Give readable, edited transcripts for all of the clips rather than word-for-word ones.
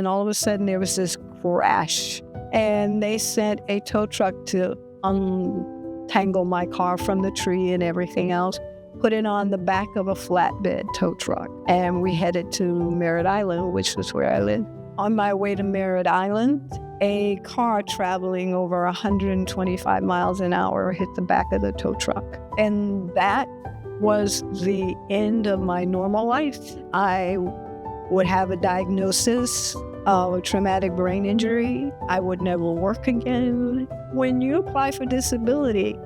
And all of a sudden there was this crash, and they sent a tow truck to untangle my car from the tree and everything else, put it on the back of a flatbed tow truck, and we headed to Merritt Island, which was where I live. On my way to Merritt Island, a car traveling over 125 miles an hour hit the back of the tow truck. And that was the end of my normal life. I would have a diagnosis of a traumatic brain injury. I would never work again. When you apply for disability,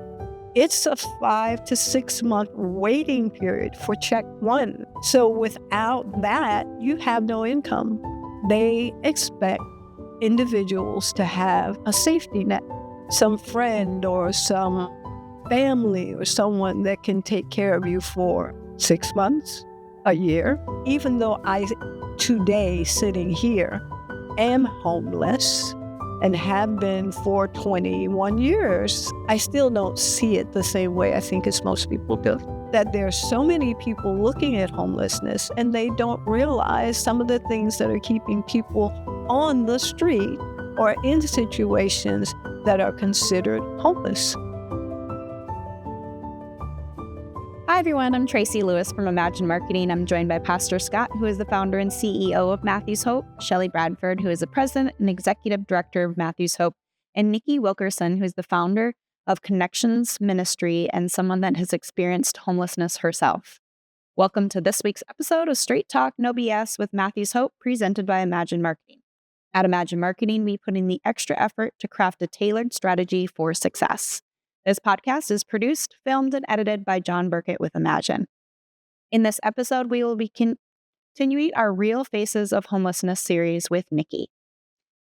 it's a 5 to 6 month waiting period for check one. So without that, you have no income. They expect individuals to have a safety net, some friend or some family or someone that can take care of you for 6 months, a year. Even though I, today, sitting here, am homeless and have been for 21 years, I still don't see it the same way I think as most people do. That there's so many people looking at homelessness and they don't realize some of the things that are keeping people on the street or in situations that are considered homeless. Hi, everyone. I'm Tracy Lewis from Imagine Marketing. I'm joined by Pastor Scott, who is the founder and CEO of Matthew's Hope, Shelley Bradford, who is the president and executive director of Matthew's Hope, and Niki Wilkerson, who is the founder of Connections Ministry and someone that has experienced homelessness herself. Welcome to this week's episode of Straight Talk, No BS with Matthew's Hope, presented by Imagine Marketing. At Imagine Marketing, we put in the extra effort to craft a tailored strategy for success. This podcast is produced, filmed, and edited by John Burkett with Imagine. In this episode, we will be continuing our Real Faces of Homelessness series with Niki.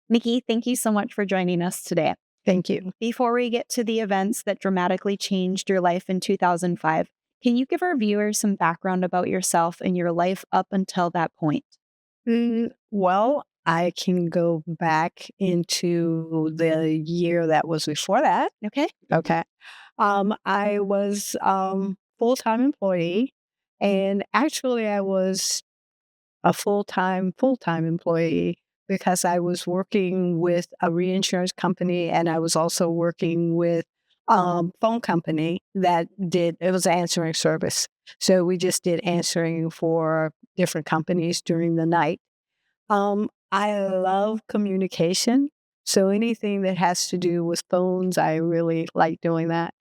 Niki, thank you so much for joining us today. Thank you. Before we get to the events that dramatically changed your life in 2005, can you give our viewers some background about yourself and your life up until that point? Well, I can go back into the year that was before that. Okay. I was full-time employee, and actually I was a full-time employee because I was working with a reinsurance company, and I was also working with phone company that it was an answering service. So we just did answering for different companies during the night. I love communication. So anything that has to do with phones, I really like doing that.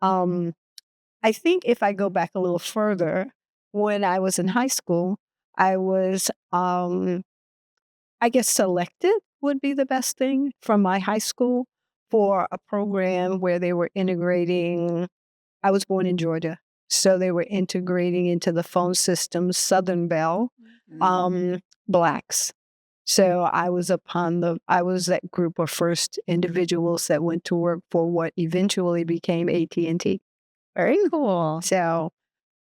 I think if I go back a little further, when I was in high school, I was, I guess selected would be the best thing from my high school for a program where they were integrating. I was born in Georgia, so they were integrating into the phone system Southern Bell, blacks. So I was that group of first individuals that went to work for what eventually became AT&T. Very cool. So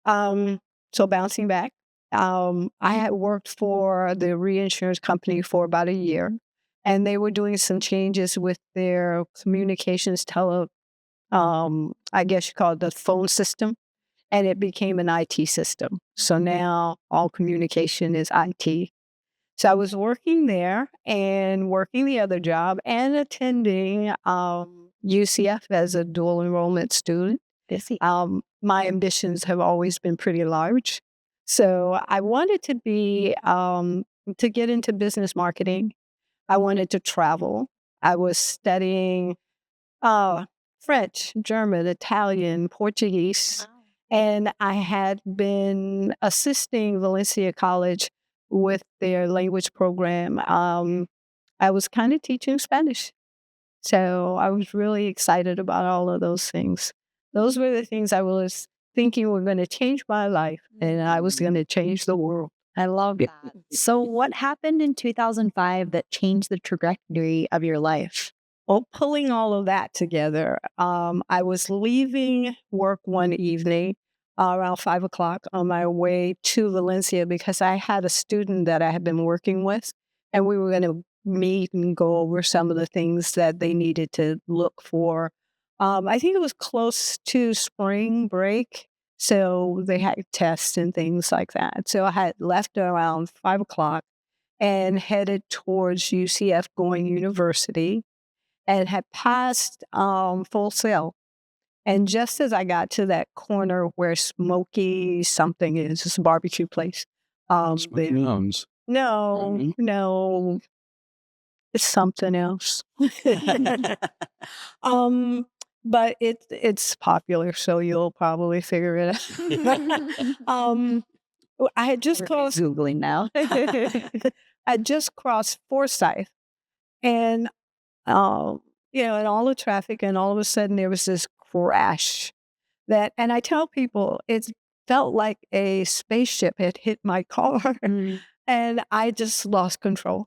bouncing back, I had worked for the reinsurance company for about a year, and they were doing some changes with their communications I guess you call it the phone system, and it became an IT system. So now all communication is IT. So I was working there and working the other job and attending UCF as a dual enrollment student. My ambitions have always been pretty large. So I wanted to get into business marketing. I wanted to travel. I was studying French, German, Italian, Portuguese, and I had been assisting Valencia College with their language program. I was kind of teaching Spanish. So I was really excited about all of those things. Those were the things I was thinking were going to change my life, and I was going to change the world. I love that. So what happened in 2005 that changed the trajectory of your life? Well, pulling all of that together, I was leaving work one evening around 5 o'clock on my way to Valencia because I had a student that I had been working with, and we were going to meet and go over some of the things that they needed to look for. I think it was close to spring break, so they had tests and things like that. So I had left around 5 o'clock, and headed towards UCF going university and had passed Full Sail. And just as I got to that corner where Smoky something is, it's a barbecue place. Smoky Mountains. No, it's something else. But it's popular, so you'll probably figure it out. I had just crossed Googling now. I just crossed Forsyth, and and all the traffic, and all of a sudden there was this crash and I tell people it felt like a spaceship had hit my car, and I just lost control.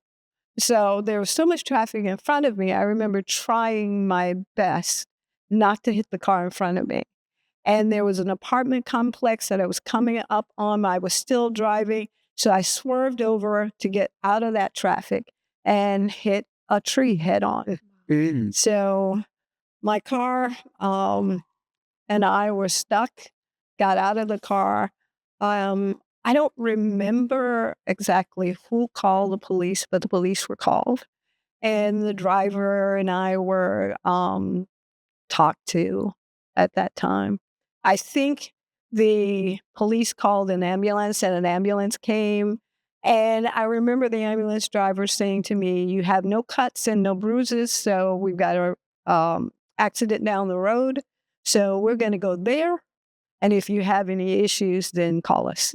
So there was so much traffic in front of me. I remember trying my best not to hit the car in front of me. And there was an apartment complex that I was coming up on. I was still driving. So I swerved over to get out of that traffic and hit a tree head on. So my car and I were stuck, got out of the car. I don't remember exactly who called the police, but the police were called. And the driver and I were talked to at that time. I think the police called an ambulance, and an ambulance came. And I remember the ambulance driver saying to me, "You have no cuts and no bruises, so we've got an accident down the road. So we're going to go there. And if you have any issues, then call us."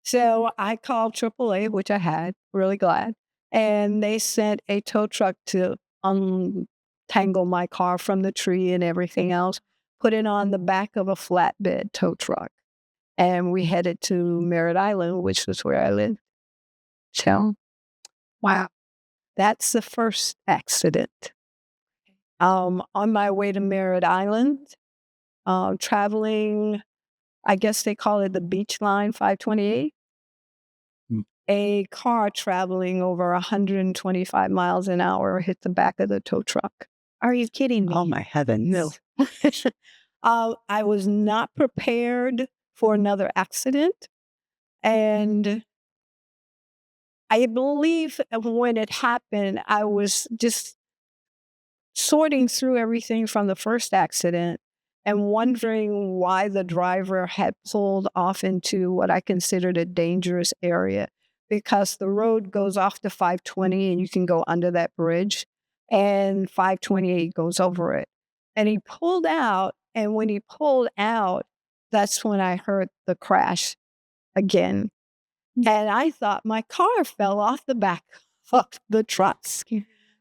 So I called AAA, which I had, really glad. And they sent a tow truck to untangle my car from the tree and everything else, put it on the back of a flatbed tow truck. And we headed to Merritt Island, which was where I lived. So, wow, that's the first accident. On my way to Merritt Island, traveling, I guess they call it the Beach Line 528. A car traveling over 125 miles an hour hit the back of the tow truck. Are you kidding me? Oh, my heavens. No. I was not prepared for another accident. And I believe when it happened, I was just sorting through everything from the first accident and wondering why the driver had pulled off into what I considered a dangerous area, because the road goes off to 520 and you can go under that bridge, and 528 goes over it. And he pulled out, and when he pulled out, that's when I heard the crash again. And I thought my car fell off the back of the truck.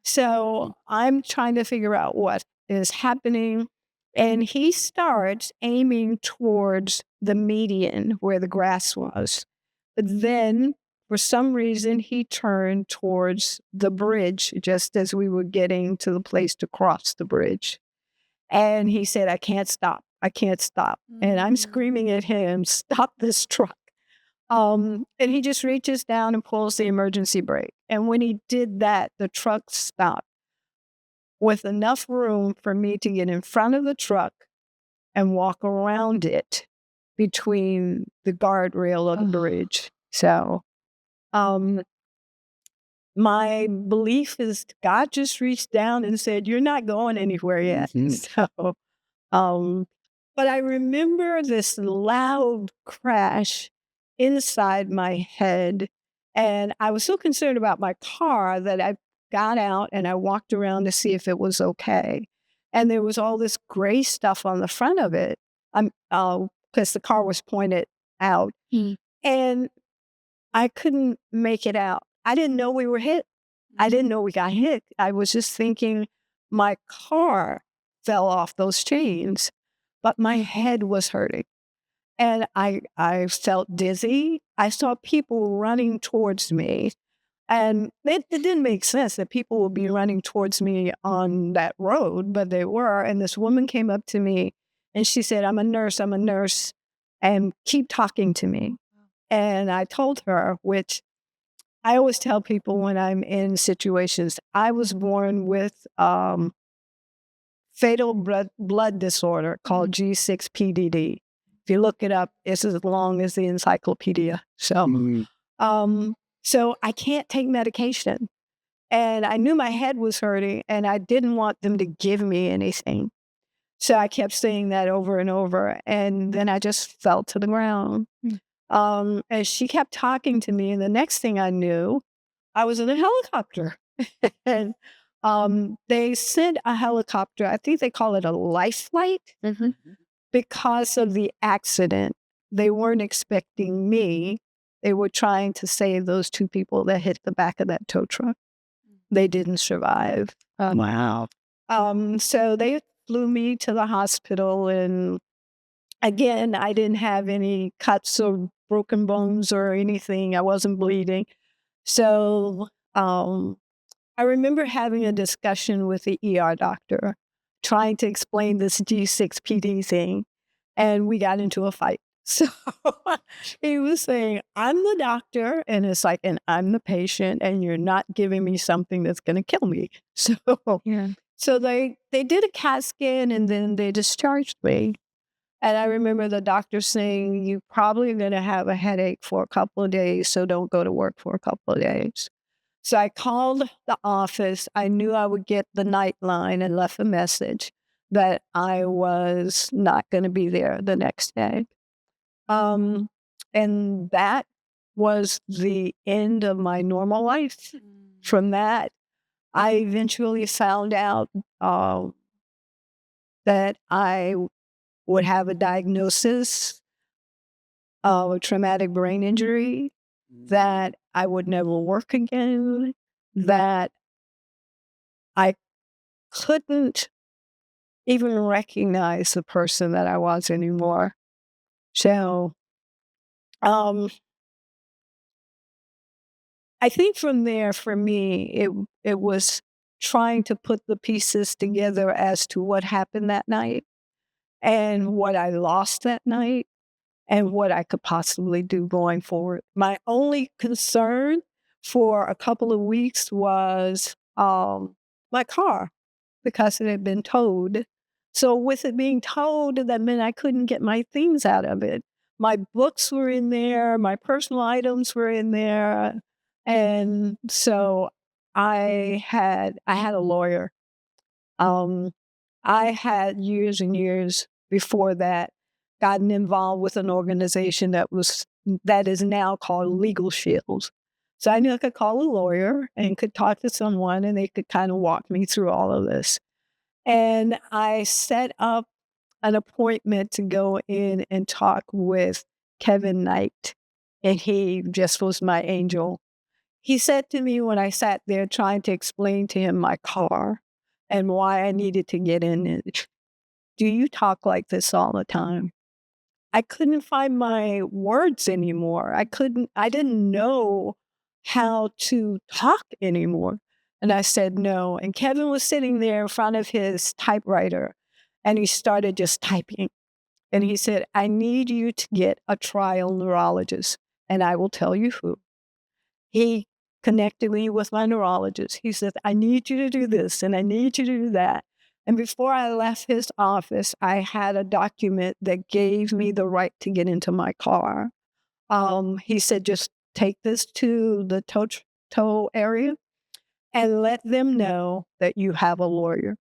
So I'm trying to figure out what is happening. And he starts aiming towards the median where the grass was. But then, for some reason, he turned towards the bridge just as we were getting to the place to cross the bridge. And he said, "I can't stop. I can't stop." And I'm screaming at him, "Stop this truck." And he just reaches down and pulls the emergency brake. And when he did that, the truck stopped with enough room for me to get in front of the truck and walk around it between the guardrail of the bridge. So my belief is God just reached down and said, "You're not going anywhere yet." So, but I remember this loud crash inside my head. And I was so concerned about my car that I got out and I walked around to see if it was okay. And there was all this gray stuff on the front of it, because the car was pointed out. And I couldn't make it out. I didn't know we were hit. I didn't know we got hit. I was just thinking my car fell off those chains, but my head was hurting. And I felt dizzy. I saw people running towards me. And it didn't make sense that people would be running towards me on that road, but they were. And this woman came up to me and she said, I'm a nurse, and keep talking to me. And I told her, which I always tell people when I'm in situations, I was born with fatal blood disorder called G6PD. If you look it up, it's as long as the encyclopedia. So, So I can't take medication. And I knew my head was hurting and I didn't want them to give me anything. So I kept saying that over and over. And then I just fell to the ground. And she kept talking to me. And the next thing I knew, I was in a helicopter. And they sent a helicopter, I think they call it a life flight, because of the accident. They weren't expecting me. They were trying to save those two people that hit the back of that tow truck. They didn't survive. Wow. So they flew me to the hospital. And again, I didn't have any cuts or broken bones or anything. I wasn't bleeding. So I remember having a discussion with the ER doctor, trying to explain this G6PD thing, and we got into a fight. So he was saying, I'm the doctor, and it's like, and I'm the patient, and you're not giving me something that's going to kill me. So they did a CAT scan, and then they discharged me. And I remember the doctor saying, you're probably going to have a headache for a couple of days, so don't go to work for a couple of days. So I called the office. I knew I would get the night line and left a message that I was not going to be there the next day. And that was the end of my normal life. From that, I eventually found out that I would have a diagnosis of a traumatic brain injury, that I would never work again, that I couldn't even recognize the person that I was anymore. So I think from there, for me, it was trying to put the pieces together as to what happened that night and what I lost that night and what I could possibly do going forward. My only concern for a couple of weeks was my car, because it had been towed. So with it being towed, that meant I couldn't get my things out of it. My books were in there, my personal items were in there. And so I had a lawyer. I had years and years before that gotten involved with an organization that is now called Legal Shields. So I knew I could call a lawyer and could talk to someone and they could kind of walk me through all of this. And I set up an appointment to go in and talk with Kevin Knight. And he just was my angel. He said to me when I sat there trying to explain to him my car and why I needed to get in it, do you talk like this all the time? I couldn't find my words anymore. I didn't know how to talk anymore. And I said no. And Kevin was sitting there in front of his typewriter and he started just typing. And he said, I need you to get a trial neurologist and I will tell you who. He connected me with my neurologist. He said, I need you to do this and I need you to do that. And before I left his office, I had a document that gave me the right to get into my car. He said, just take this to the tow area and let them know that you have a lawyer.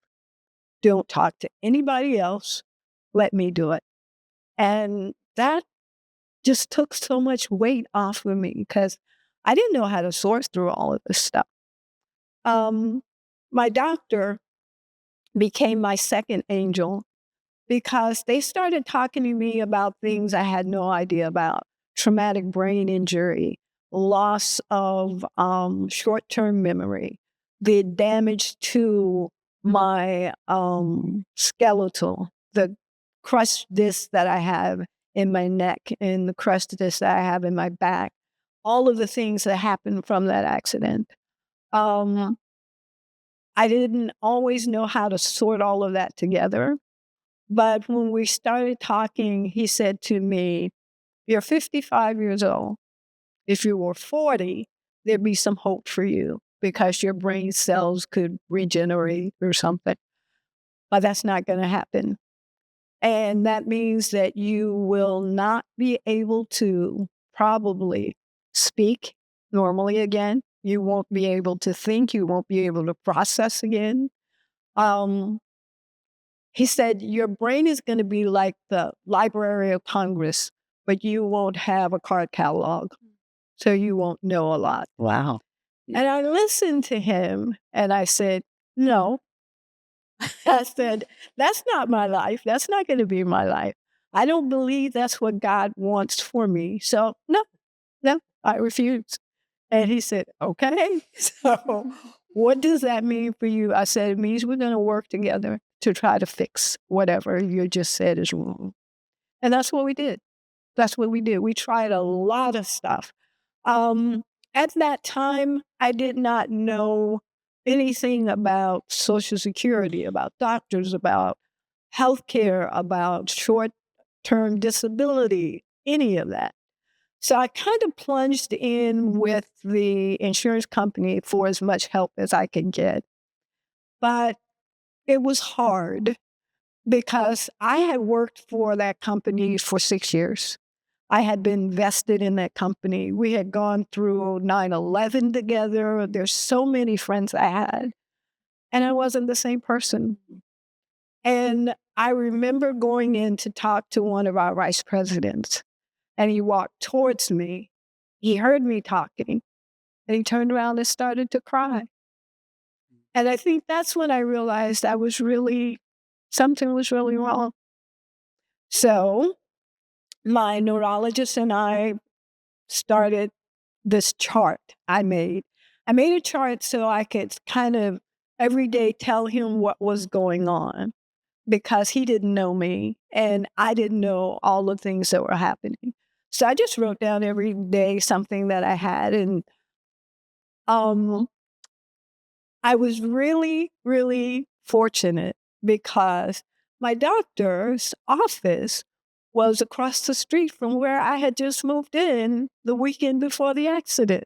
Don't talk to anybody else. Let me do it. And that just took so much weight off of me because I didn't know how to sort through all of this stuff. My doctor became my second angel because they started talking to me about things I had no idea about: traumatic brain injury, loss of short-term memory, the damage to my skeletal, the crushed disc that I have in my neck and the crushed disc that I have in my back, all of the things that happened from that accident. I didn't always know how to sort all of that together. But when we started talking, he said to me, you're 55 years old. If you were 40, there'd be some hope for you because your brain cells could regenerate or something. But that's not going to happen. And that means that you will not be able to probably speak normally again. You won't be able to think. You won't be able to process again. He said, your brain is going to be like the Library of Congress, but you won't have a card catalog. So you won't know a lot. Wow. And I listened to him and I said, no. I said, that's not my life. That's not going to be my life. I don't believe that's what God wants for me. So no, I refuse. And he said, okay. So what does that mean for you? I said, it means we're going to work together to try to fix whatever you just said is wrong. And that's what we did. We tried a lot of stuff. At that time, I did not know anything about Social Security, about doctors, about healthcare, about short-term disability, any of that. So I kind of plunged in with the insurance company for as much help as I could get. But it was hard because I had worked for that company for 6 years. I had been vested in that company. We had gone through 9/11 together. There's so many friends I had. And I wasn't the same person. And I remember going in to talk to one of our vice presidents. And he walked towards me. He heard me talking. And he turned around and started to cry. And I think that's when I realized something was really wrong. So my neurologist and I started this chart I made. I made a chart so I could kind of every day tell him what was going on because he didn't know me and I didn't know all the things that were happening. So I just wrote down every day something that I had. And I was really, really fortunate because my doctor's office was across the street from where I had just moved in the weekend before the accident.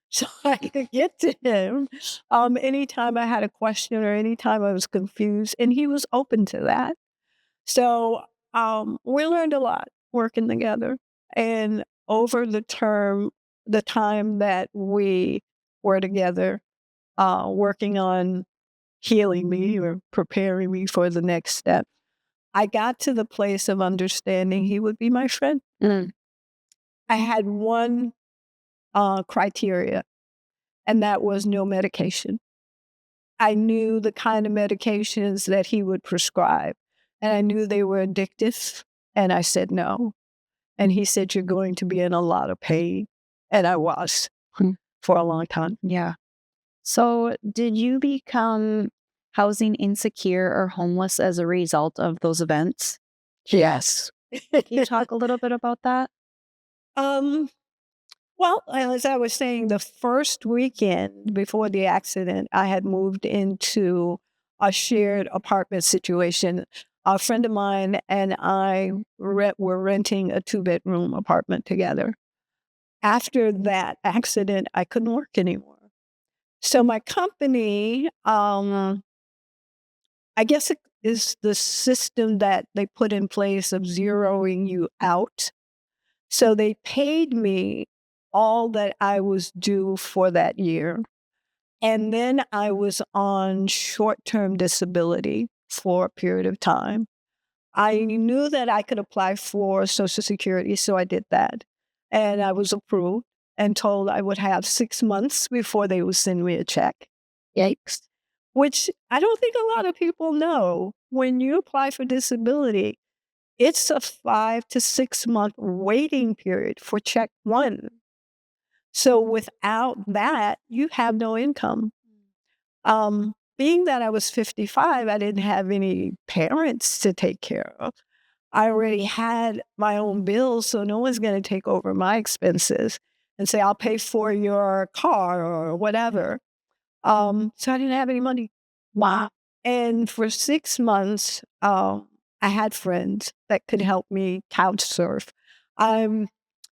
So I could get to him anytime I had a question or anytime I was confused, and he was open to that. So we learned a lot working together. And over the time that we were together, working on healing me or preparing me for the next step, I got to the place of understanding he would be my friend. I had one criteria, and that was no medication. I knew the kind of medications that he would prescribe, and I knew they were addictive, and I said no. And he said, you're going to be in a lot of pain. And I was for a long time. Yeah. So did you become housing insecure or homeless as a result of those events? Yes. Can you talk a little bit about that? Well, as I was saying, the first weekend before the accident, I had moved into a shared apartment situation. A friend of mine and I were renting a 2-bedroom apartment together. After that accident, I couldn't work anymore. So my company, I guess it is the system that they put in place of zeroing you out. So they paid me all that I was due for that year. And then I was on short-term disability for a period of time. I knew that I could apply for Social Security, so I did that. And I was approved and told I would have 6 months before they would send me a check. Yikes. Which I don't think a lot of people know. When you apply for disability, it's a 5 to 6 month waiting period for check one. So without that, you have no income. Being that I was 55, I didn't have any parents to take care of. I already had my own bills, so no one's going to take over my expenses and say, I'll pay for your car or whatever. So I didn't have any money. Wow. And for 6 months, I had friends that could help me couch surf. I'm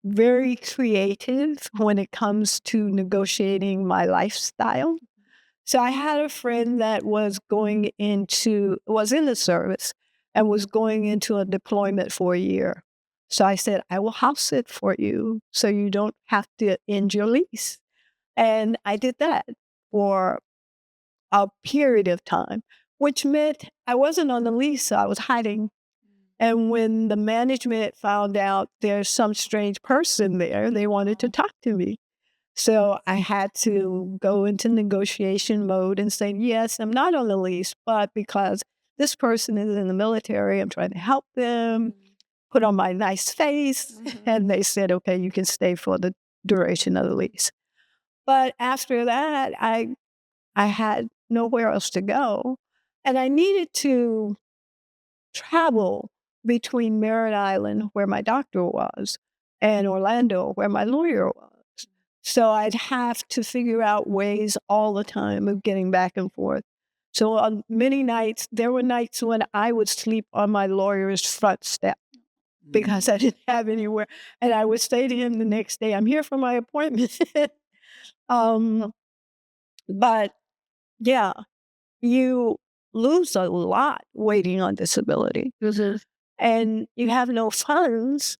very creative when it comes to negotiating my lifestyle. So I had a friend that was in the service and was going into a deployment for a year. So I said, I will house it for you so you don't have to end your lease. And I did that for a period of time, which meant I wasn't on the lease, so I was hiding. And when the management found out there's some strange person there, they wanted to talk to me. So I had to go into negotiation mode and say, yes, I'm not on the lease, but because this person is in the military, I'm trying to help them, put on my nice face. And they said, okay, you can stay for the duration of the lease. But after that, I had nowhere else to go. And I needed to travel between Merritt Island, where my doctor was, and Orlando, where my lawyer was. So I'd have to figure out ways all the time of getting back and forth. So on many nights, there were nights when I would sleep on my lawyer's front step because I didn't have anywhere. And I would say to him the next day, I'm here for my appointment. But yeah, you lose a lot waiting on disability. And you have no funds.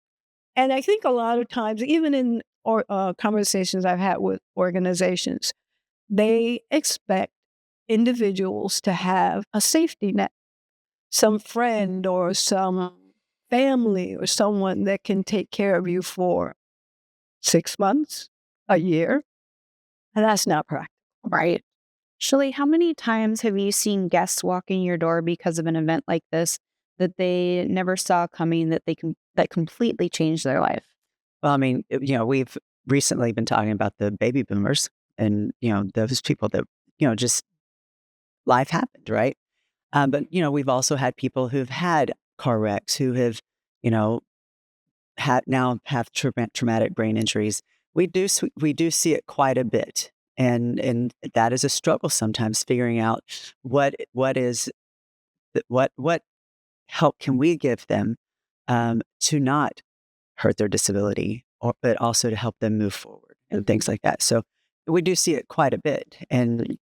And I think a lot of times, even in conversations I've had with organizations, they expect individuals to have a safety net, some friend or some family or someone that can take care of you for 6 months, a year. And that's not practical. Right. Shelley, how many times have you seen guests walk in your door because of an event like this that they never saw coming, that completely changed their life? Well, I mean, we've recently been talking about the baby boomers and, those people that, just life happened, right? But, we've also had people who've had car wrecks, who have, have traumatic brain injuries. We do see it quite a bit. And that is a struggle sometimes, figuring out what help can we give them to not hurt their disability, but also to help them move forward and things like that. So we do see it quite a bit. And,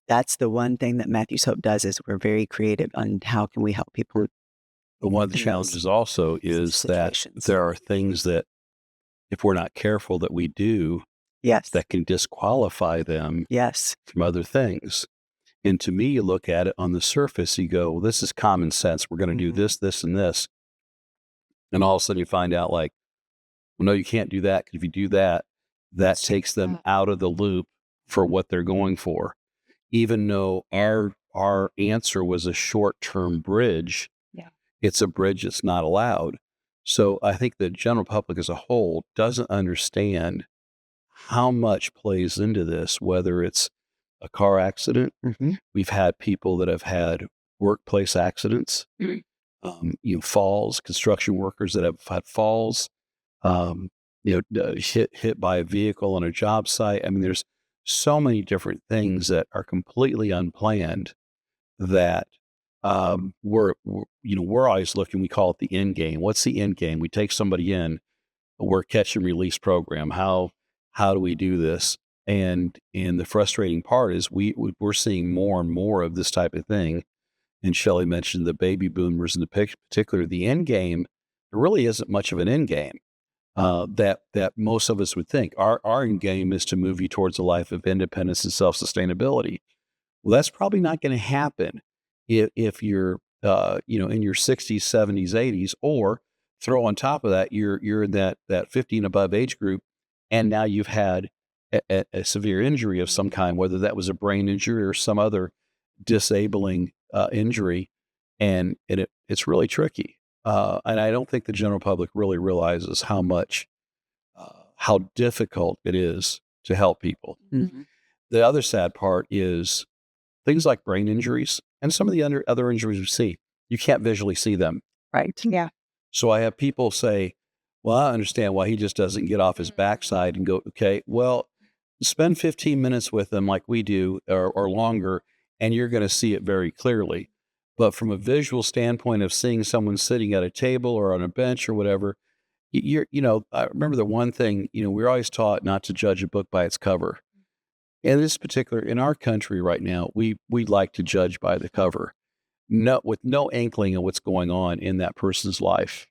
that's the one thing that Matthew's Hope does, is we're very creative on how can we help people. But one of the challenges also is that there are things that, if we're not careful, that we do, that can disqualify them from other things. And to me, you look at it on the surface, you go, well, this is common sense. We're going to do this, this, and this. And all of a sudden you find out, like, well, no, you can't do that, because if you do that, that takes them out of the loop for what they're going for. Even though our answer was a short-term bridge, it's a bridge that's not allowed. So I think the general public as a whole doesn't understand how much plays into this, whether it's a car accident. We've had people that have had workplace accidents, falls, construction workers that have had falls, hit by a vehicle on a job site. I mean, there's so many different things that are completely unplanned that we're always looking. We call it the end game. What's the end game? We take somebody in, we're catch and release program. How do we do this? And the frustrating part is we're seeing more and more of this type of thing. And Shelley mentioned the baby boomers in particular. The end game, there really isn't much of an end game that most of us would think. Our end game is to move you towards a life of independence and self-sustainability. Well, that's probably not going to happen if you're in your 60s, 70s, 80s, or throw on top of that you're in that 50 and above age group, and now you've had a severe injury of some kind, whether that was a brain injury or some other disabling injury, and it's really tricky. And I don't think the general public really realizes how difficult it is to help people. The other sad part is things like brain injuries and some of the other injuries we see. You can't visually see them. Right. Yeah. So I have people say, well, I understand why he just doesn't get off his backside and go, okay, well, spend 15 minutes with them like we do or longer, and you're going to see it very clearly. But from a visual standpoint of seeing someone sitting at a table or on a bench or whatever, I remember the one thing, we're always taught not to judge a book by its cover. In this particular, in our country right now, we like to judge by the cover, with no inkling of what's going on in that person's life.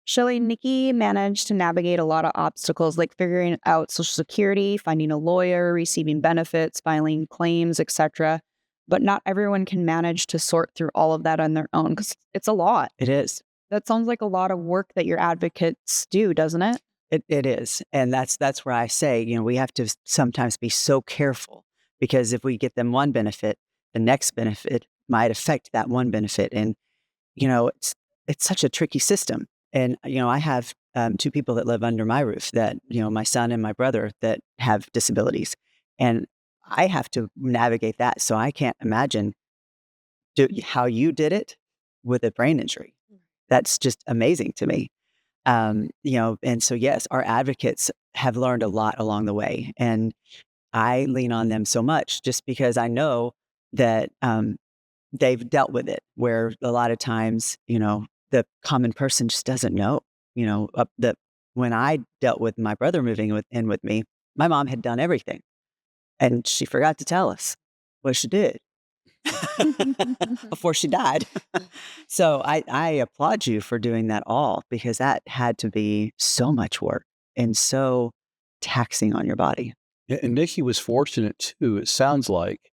Shelley, Nikki managed to navigate a lot of obstacles like figuring out Social Security, finding a lawyer, receiving benefits, filing claims, etc. But not everyone can manage to sort through all of that on their own because it's a lot. It is. That sounds like a lot of work that your advocates do, doesn't it? It is. And that's where I say, we have to sometimes be so careful, because if we get them one benefit, the next benefit might affect that one benefit. And, it's such a tricky system. And, I have two people that live under my roof that, my son and my brother that have disabilities. And I have to navigate that. So I can't imagine how you did it with a brain injury. That's just amazing to me. And so, yes, our advocates have learned a lot along the way. And I lean on them so much just because I know that they've dealt with it, where a lot of times, the common person just doesn't know, that when I dealt with my brother moving in with me, my mom had done everything and she forgot to tell us what she did before she died. So I applaud you for doing that all, because that had to be so much work and so taxing on your body. Yeah, and Nikki was fortunate too. It sounds like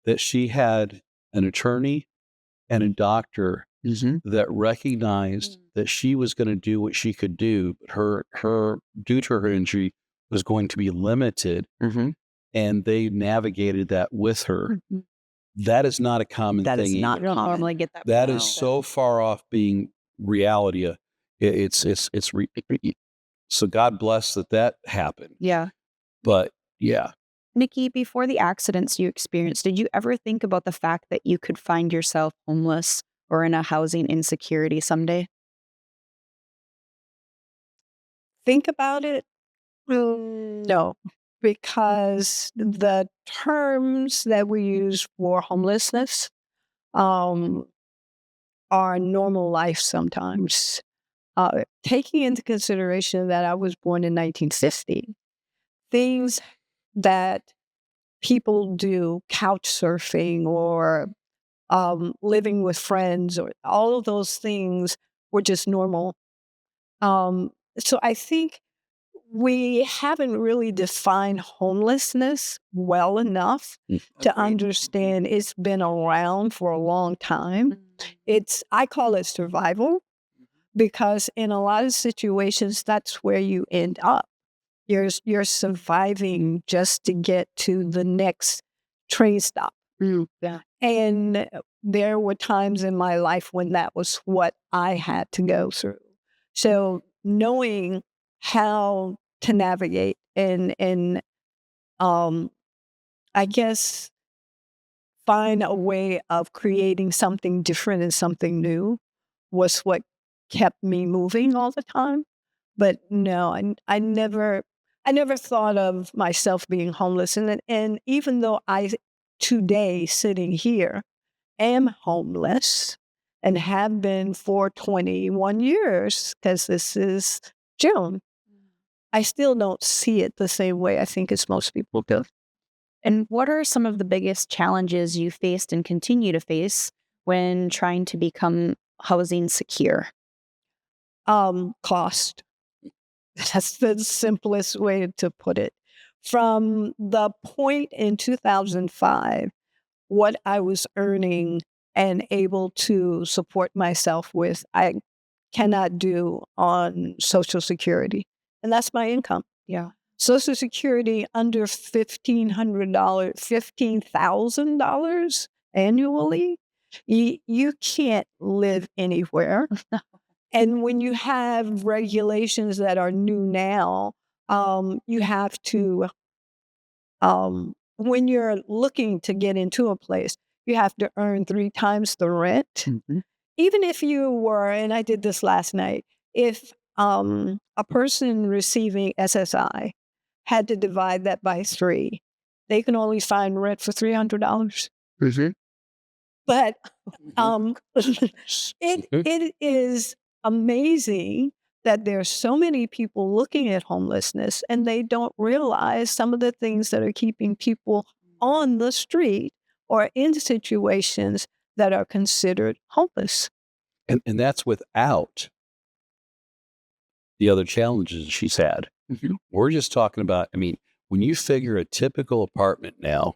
that she had an attorney and a doctor that recognized that she was going to do what she could do, but her due to her injury was going to be limited, and they navigated that with her. That is not a common That thing. is not You don't common. normally get that. That is so far off being reality. So God bless that happened. Yeah. But yeah, Nikki, before the accidents you experienced, did you ever think about the fact that you could find yourself homeless or in a housing insecurity someday? Think about it? No, because the terms that we use for homelessness are normal life sometimes. Taking into consideration that I was born in 1950, things that people do, couch surfing or living with friends, or all of those things were just normal. So I think we haven't really defined homelessness well enough to understand it's been around for a long time. I call it survival, because in a lot of situations, that's where you end up. You're surviving just to get to the next train stop. Yeah. And there were times in my life when that was what I had to go through. So knowing how to navigate and I guess find a way of creating something different and something new was what kept me moving all the time. But no, I never thought of myself being homeless. And even though I today sitting here am homeless and have been for 21 years, because this is June, I still don't see it the same way I think as most people do. And what are some of the biggest challenges you faced and continue to face when trying to become housing secure? Cost. That's the simplest way to put it. From the point in 2005, what I was earning and able to support myself with, I cannot do on Social Security. And that's my income. Yeah. Social Security under $15,000 annually, you can't live anywhere. And when you have regulations that are new now, you have to, when you're looking to get into a place, you have to earn 3 times the rent. Even if you were, and I did this last night, if a person receiving SSI had to divide that by 3, they can only find rent for $300. But it is amazing that there's so many people looking at homelessness and they don't realize some of the things that are keeping people on the street or in situations that are considered homeless. and that's without the other challenges she's had. We're just talking about, I mean, when you figure a typical apartment now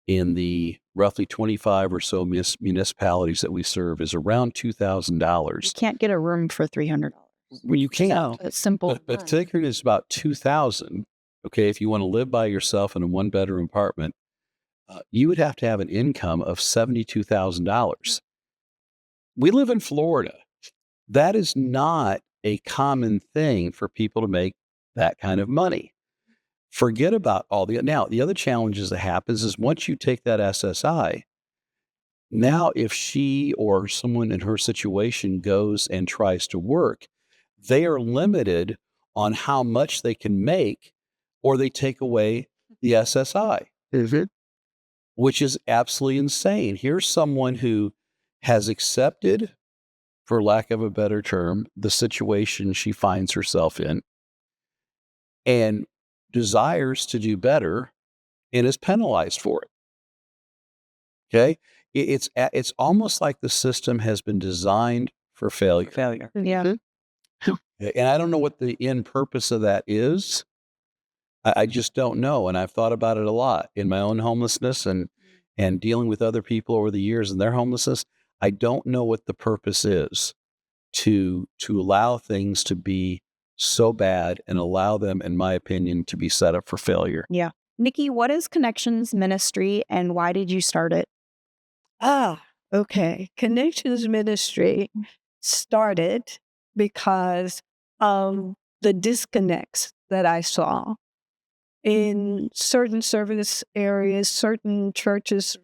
in the roughly 25 or so municipalities that we serve is around You $2,000. can't get a room for $300. Well, you can't. No. It's simple. But figuring it's about 2,000. Okay, if you want to live by yourself in a one-bedroom apartment, you would have to have an income of $72,000. We live in Florida. That is not a common thing for people to make that kind of money. Forget about the other challenges that happens is once you take that SSI, now if she or someone in her situation goes and tries to work, they are limited on how much they can make, or they take away the SSI, which is absolutely insane. Here's someone who has accepted, for lack of a better term, the situation she finds herself in and desires to do better and is penalized for it. Okay? It's almost like the system has been designed for failure. Yeah. And I don't know what the end purpose of that is. I just don't know. And I've thought about it a lot in my own homelessness and dealing with other people over the years and their homelessness. I don't know what the purpose is to allow things to be so bad and allow them, in my opinion, to be set up for failure. Yeah. Niki, what is Connections Ministry and why did you start it? Okay. Connections Ministry started because of the disconnects that I saw in certain service areas, certain churches,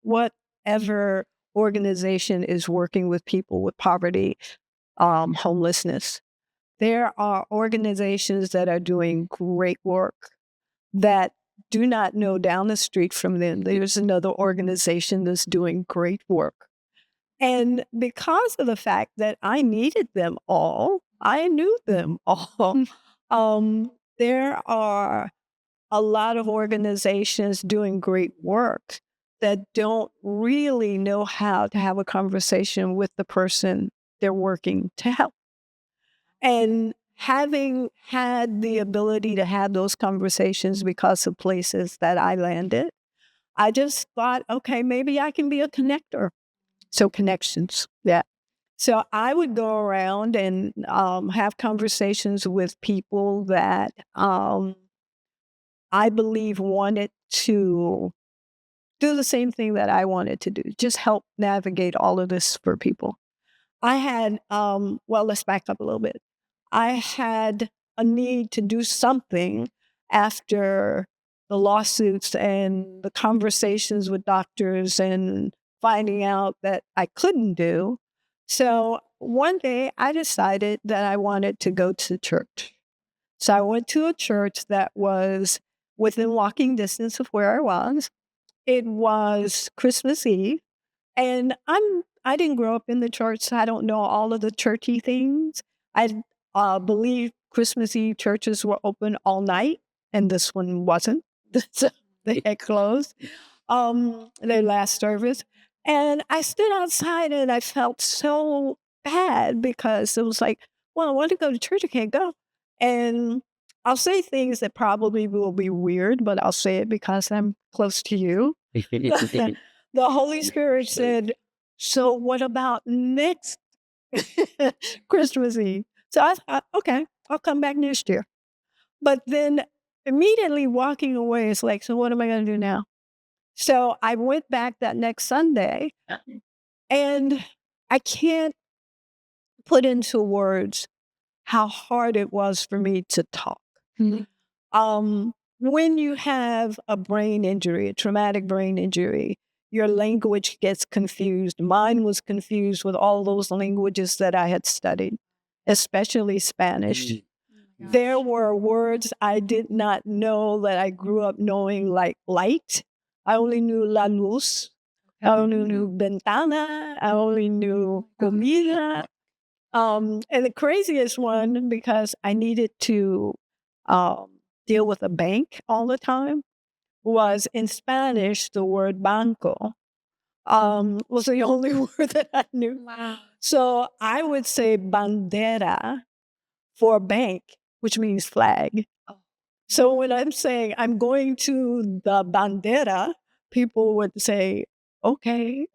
whatever organization is working with people with poverty, homelessness. There are organizations that are doing great work that do not know down the street from them. There's another organization that's doing great work. And because of the fact that I needed them all, I knew them all. There are a lot of organizations doing great work that don't really know how to have a conversation with the person they're working to help. And having had the ability to have those conversations because of places that I landed, I just thought, okay, maybe I can be a connector. So connections, yeah. So I would go around and have conversations with people that I believe wanted to do the same thing that I wanted to do, just help navigate all of this for people. I had, let's back up a little bit. I had a need to do something after the lawsuits and the conversations with doctors and finding out that I couldn't do. So one day I decided that I wanted to go to church. So I went to a church that was within walking distance of where I was. It was Christmas Eve. And I didn't grow up in the church, so I don't know all of the churchy things. I believe Christmas Eve churches were open all night, and this one wasn't. So they had closed their last service. And I stood outside and I felt so bad because it was like, well, I want to go to church, I can't go. And I'll say things that probably will be weird, but I'll say it because I'm close to you. The Holy Spirit said, so what about next Christmas Eve? So I thought, okay, I'll come back next year. But then immediately walking away, it's like, so what am I going to do now? So I went back that next Sunday, and I can't put into words how hard it was for me to talk. When you have a brain injury, a traumatic brain injury, your language gets confused. Mine was confused with all those languages that I had studied, especially Spanish. There were words I did not know that I grew up knowing, like light. I only knew la luz. I only knew ventana. I only knew comida. And the craziest one, because I needed to deal with a bank all the time, was in Spanish, the word banco was the only word that I knew. Wow. So I would say bandera for a bank, which means flag. So when I'm saying I'm going to the bandera, people would say, okay.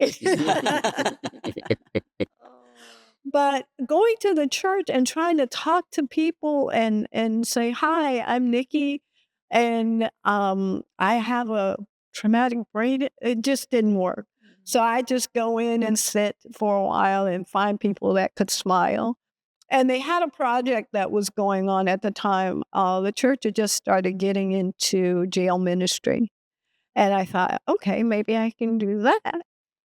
But going to the church and trying to talk to people and say, hi, I'm Niki, and I have a traumatic brain, it just didn't work. So I just go in and sit for a while and find people that could smile. And they had a project that was going on at the time. The church had just started getting into jail ministry. And I thought, okay, maybe I can do that.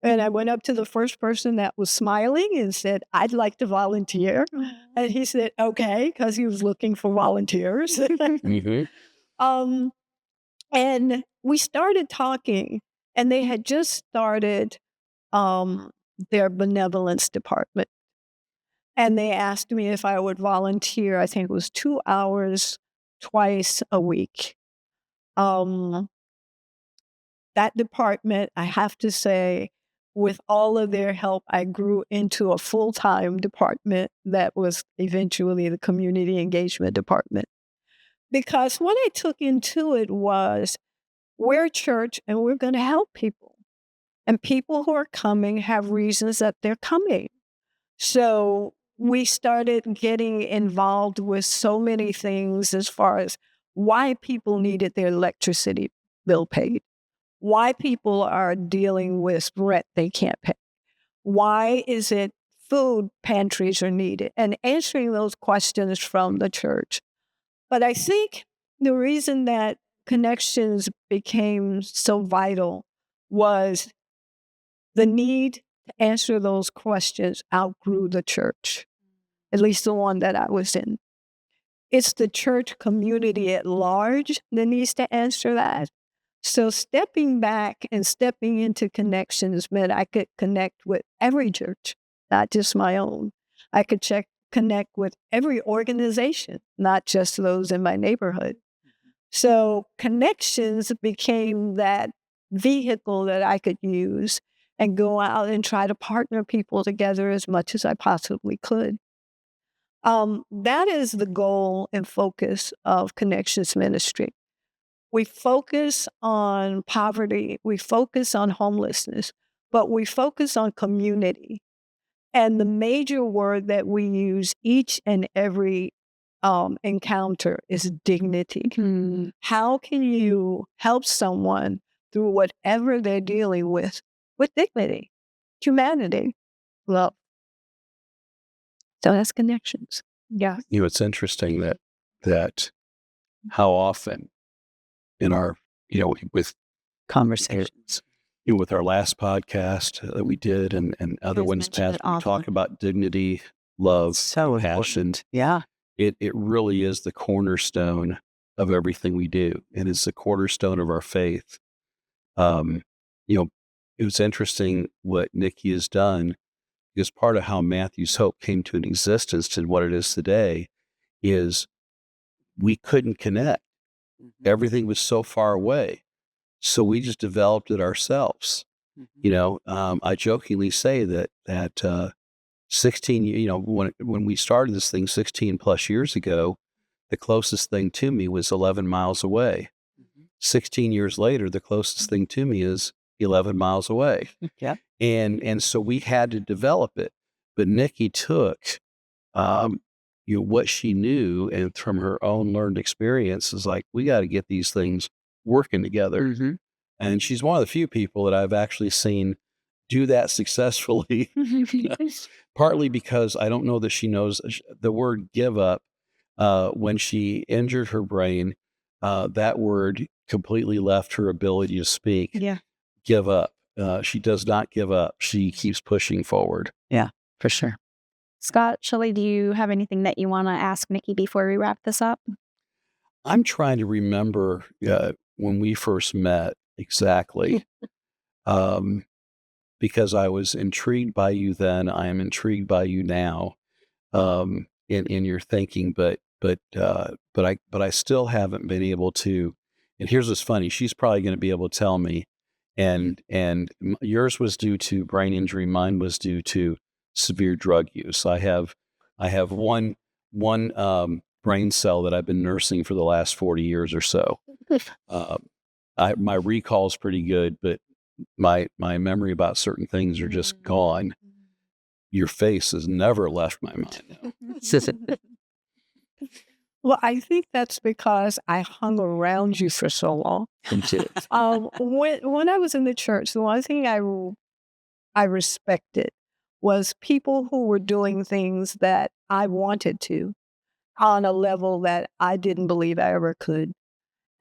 And I went up to the first person that was smiling and said, I'd like to volunteer. And he said, okay, because he was looking for volunteers. And we started talking, and they had just started their benevolence department. And they asked me if I would volunteer. I think it was 2 hours twice a week. That department, I have to say, with all of their help, I grew into a full-time department that was eventually the community engagement department. Because what I took into it was, we're a church and we're going to help people. And people who are coming have reasons that they're coming. So we started getting involved with so many things as far as why people needed their electricity bill paid, why people are dealing with rent they can't pay, why is it food pantries are needed, and answering those questions from the church. But I think the reason that Connections became so vital was the need to answer those questions outgrew the church, at least the one that I was in. It's the church community at large that needs to answer that. So stepping back and stepping into Connections meant I could connect with every church, not just my own. I could connect with every organization, not just those in my neighborhood. So Connections became that vehicle that I could use and go out and try to partner people together as much as I possibly could. That is the goal and focus of Connections Ministry. We focus on poverty, we focus on homelessness, but we focus on community. And the major word that we use each and every encounter is dignity. How can you help someone through whatever they're dealing with dignity, humanity, love? So that's Connections. Yeah. It's interesting that how often in our, with Conversations. with our last podcast that we did and other Yes, ones mentioned past, it we often. talk about dignity, love, So compassion. important. Yeah. It really is the cornerstone of everything we do, and it's the cornerstone of our faith. It was interesting what Niki has done, because part of how Matthew's Hope came to an existence to what it is today is we couldn't connect. Everything was so far away. So we just developed it ourselves. I jokingly say that 16, when we started this thing 16 plus years ago, the closest thing to me was 11 miles away. 16 years later, the closest thing to me is 11 miles away. Yeah. And so we had to develop it. But Niki took, what she knew and from her own learned experience is like, we got to get these things working together. And she's one of the few people that I've actually seen do that successfully, partly because I don't know that she knows the word give up. When she injured her brain, that word completely left her ability to speak. Yeah. Give up. She does not give up. She keeps pushing forward. Yeah, for sure. Scott, Shelley, do you have anything that you want to ask Niki before we wrap this up? I'm trying to remember when we first met exactly, because I was intrigued by you then. I am intrigued by you now, in your thinking, but I still haven't been able to. And here's what's funny: she's probably going to be able to tell me. And yours was due to brain injury. Mine was due to severe drug use. I have one one brain cell that I've been nursing for the last 40 years or so. My recall is pretty good, but my memory about certain things are just gone. Your face has never left my mind. Well, I think that's because I hung around you for so long. When I was in the church, the one thing I respected was people who were doing things that I wanted to on a level that I didn't believe I ever could.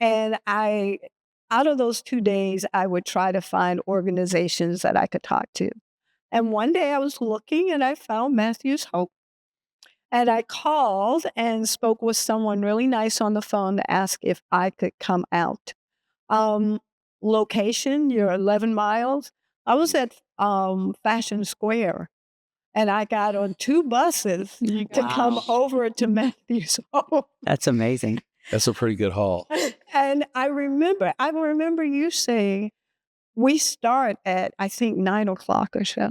And out of those 2 days, I would try to find organizations that I could talk to. And one day I was looking and I found Matthew's Hope. And I called and spoke with someone really nice on the phone to ask if I could come out. Location, you're 11 miles. I was at Fashion Square, and I got on 2 buses to come over to Matthew's home. That's amazing. That's a pretty good haul. And I remember you saying, we start at, I think, 9 o'clock or so,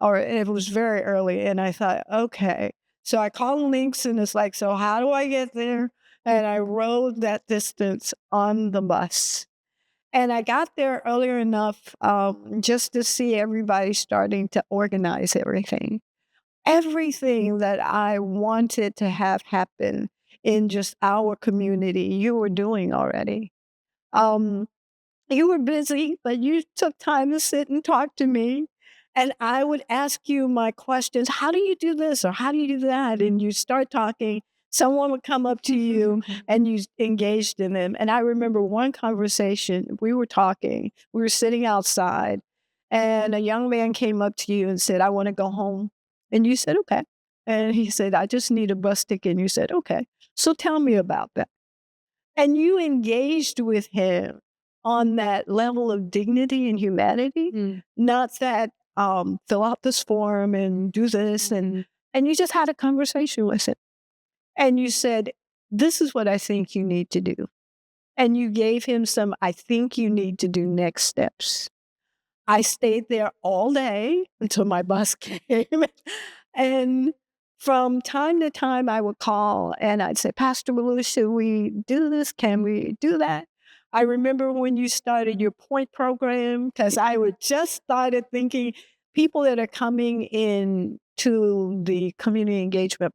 or it was very early. And I thought, okay. So I called Links and it's like, so how do I get there? And I rode that distance on the bus. And I got there earlier enough just to see everybody starting to organize everything. Everything that I wanted to have happen in just our community, you were doing already. You were busy, but you took time to sit and talk to me. And I would ask you my questions. How do you do this? Or how do you do that? And you start talking. Someone would come up to you and you engaged in them. And I remember one conversation, we were talking, we were sitting outside, and a young man came up to you and said, I want to go home. And you said, okay. And he said, I just need a bus ticket. And you said, okay. So tell me about that. And you engaged with him on that level of dignity and humanity, not that fill out this form and do this. And you just had a conversation with him. And you said, this is what I think you need to do. And you gave him some, I think you need to do next steps. I stayed there all day until my bus came. And from time to time, I would call and I'd say, Pastor Malou, should we do this? Can we do that? I remember when you started your point program, because I would just started thinking people that are coming in to the community engagement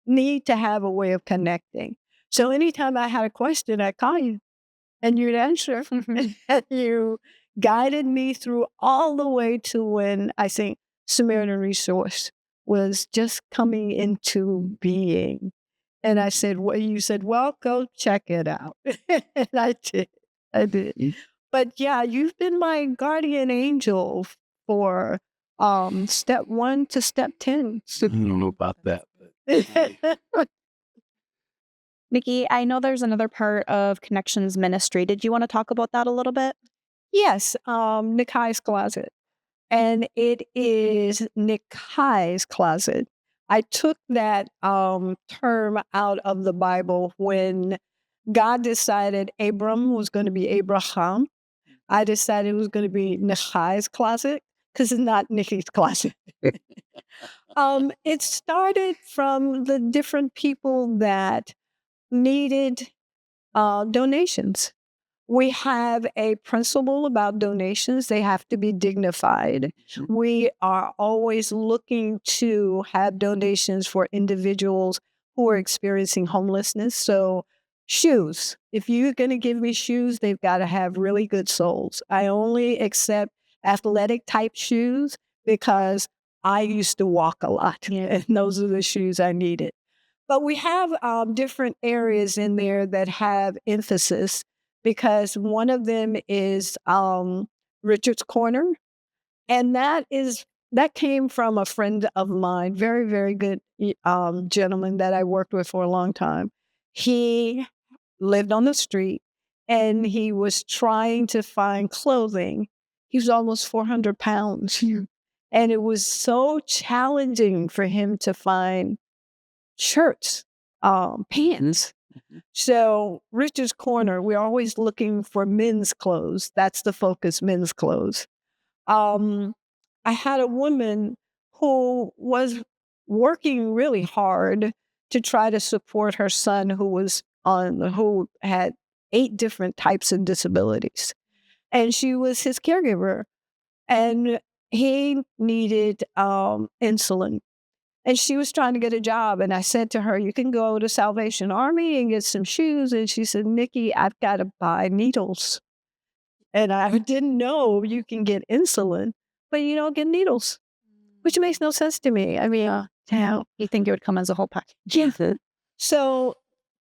need to have a way of connecting. So anytime I had a question, I'd call you and you'd answer. And you guided me through all the way to when I think Samaritan Resource was just coming into being. And I said, well, you said, well, go check it out. And I did. But yeah, you've been my guardian angel for step 1 to step 10. I don't know about that. Niki, I know there's another part of Connections Ministry. Did you want to talk about that a little bit? Yes, Nikai's Closet. And it is Nikai's Closet. I took that term out of the Bible when God decided Abram was going to be Abraham. I decided it was going to be Nikai's Closet because it's not Niki's Closet. It started from the different people that needed donations. We have a principle about donations. They have to be dignified. We are always looking to have donations for individuals who are experiencing homelessness. So shoes, if you're going to give me shoes, they've got to have really good soles. I only accept athletic type shoes because I used to walk a lot, and those are the shoes I needed. But we have different areas in there that have emphasis, because one of them is Richard's Corner. And that came from a friend of mine, very, very good gentleman that I worked with for a long time. He lived on the street and he was trying to find clothing. He was almost 400 pounds. And it was so challenging for him to find shirts, pants. So Richard's Corner, we're always looking for men's clothes. That's the focus, men's clothes. I had a woman who was working really hard to try to support her son who had 8 different types of disabilities. And she was his caregiver. And he needed insulin. And she was trying to get a job. And I said to her, you can go to Salvation Army and get some shoes. And she said, Niki, I've got to buy needles. And I didn't know you can get insulin, but you don't get needles, which makes no sense to me. I mean, You think it would come as a whole package? yeah. So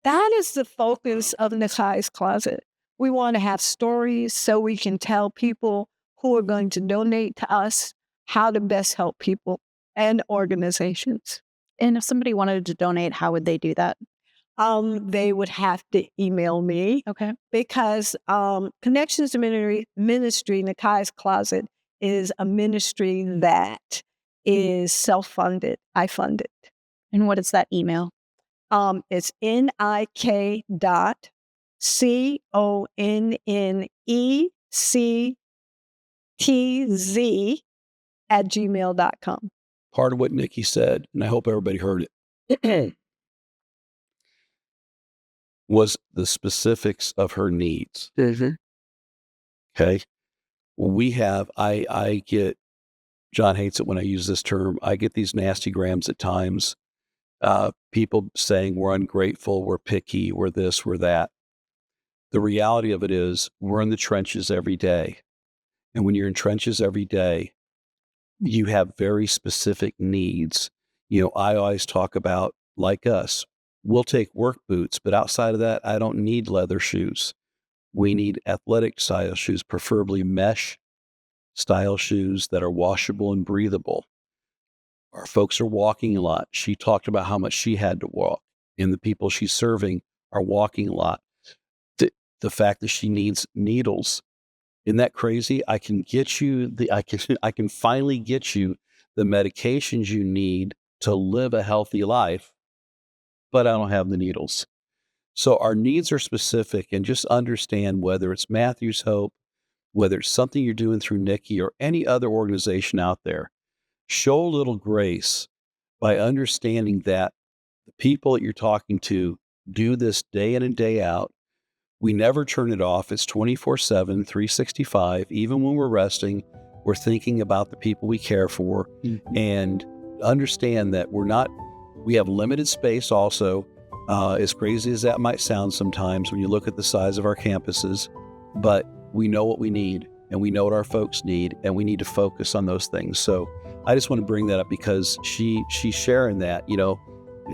that is the focus of Nikai's Closet. We want to have stories so we can tell people who are going to donate to us how to best help people and organizations. And if somebody wanted to donate, how would they do that? They would have to email me. Okay. Because Connections to Ministry, Nikai's Closet, is a ministry that is self-funded. I fund it. And what is that email? It's nik.connectz@gmail.com. Part of what Niki said, and I hope everybody heard it, was the specifics of her needs. Okay. We have, I get, John hates it when I use this term, I get these nasty grams at times. People saying we're ungrateful, we're picky, we're this, we're that. The reality of it is we're in the trenches every day. And when you're in trenches every day, you have very specific needs. I always talk about, like us, we'll take work boots, but outside of that, I don't need leather shoes. We need athletic style shoes, preferably mesh style shoes that are washable and breathable. Our folks are walking a lot. She talked about how much she had to walk, and the people she's serving are walking a lot. The fact that she needs needles, isn't that crazy? I can get you I can finally get you the medications you need to live a healthy life, but I don't have the needles. So our needs are specific, and just understand whether it's Matthew's Hope, whether it's something you're doing through Niki or any other organization out there, show a little grace by understanding that the people that you're talking to do this day in and day out. We never turn it off. It's 24/7, 365. Even when we're resting, we're thinking about the people we care for, and understand that we have limited space also. As crazy as that might sound sometimes when you look at the size of our campuses, but we know what we need, and we know what our folks need, and we need to focus on those things. So I just want to bring that up because she's sharing that,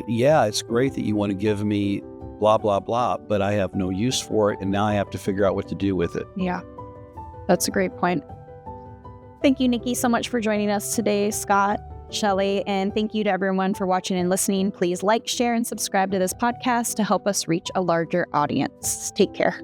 yeah, it's great that you want to give me blah, blah, blah, but I have no use for it, and now I have to figure out what to do with it. Yeah, that's a great point. Thank you, Niki, so much for joining us today, Scott, Shelley, and thank you to everyone for watching and listening. Please like, share, and subscribe to this podcast to help us reach a larger audience. Take care.